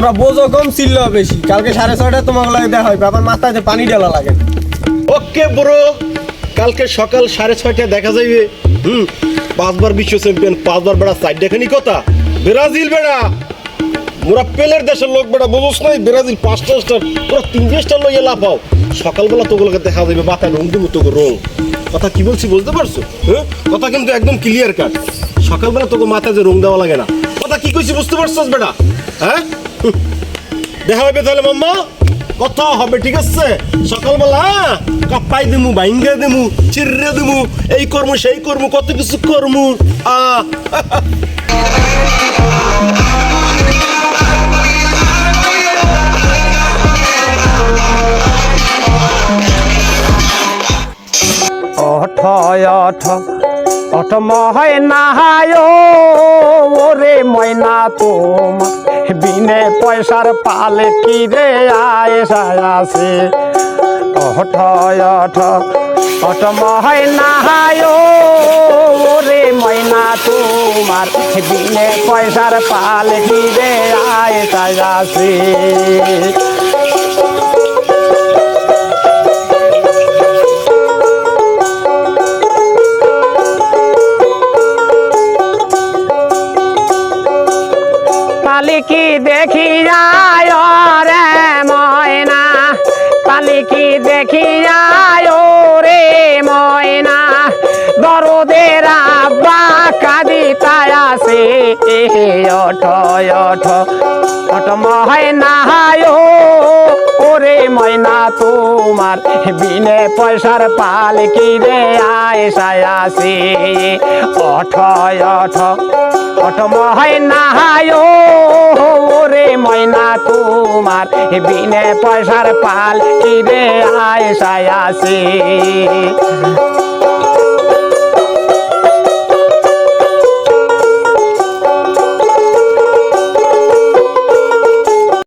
তোমরা বোঝো কম চিল্ল বেশি। কালকে 6:30টায় তোমাকে লাগে দেখা হয়, আবার মাথায় পানি ঢালা লাগে। ওকে ব্রো, কালকে সকাল 6:30টায় দেখা যাইবে। 5বার বিশ্ব চ্যাম্পিয়ন, 5বার বেড়া সাইড দেখানি কথা ব্রাজিল বেড়া। মোরা পেলের দেশের লোক বেড়া, বুঝোস নাই? ব্রাজিল 5টা স্টার, তোরা 3 স্টার লইয়া লাফাও। সকালবেলা তোগুলোকে দেখা যাবে মাথায় রং দেবো, তোকে রং। কথা কি বলছি বুঝতে পারছো? হ্যাঁ, কথা কিন্তু একদম ক্লিয়ার কাট। সকালবেলা তোকে মাথায় যে রং দেওয়া লাগে না। কথা কি কইছি বুঝতে পারছস বেটা? হ্যাঁ, দেখা হবে তাহলে মাম্মা, কথা হবে, ঠিক আছে? সকালবেলা কাপাই দেমু, বাইঙ্গা দেমু, চিররে দেমু, এই কর্ম সেই কর্ম, কত কিছু কর্ম। অঠ ময়না ওরে ময়না তোমার বিনে পয়সার পালে কি রে আয়সে। অঠ ময়না ওরে ময়না তোমার বিনে পয়সার পালে কি রে আয়সে। পালিকি দেখি যায় রে ময়না, পালিকি দেখি যায় রে ময়না, দরদের আব্বা কাঁদিতায় আসে। অঠ ময়না ওরে ময়না তোমার বিনে পয়সার পালকি রে আয়সায় আসে। অঠ ময়না ওরে ময়না তোমার বিনে পয়সার পালকি রে আয়সায় আসে।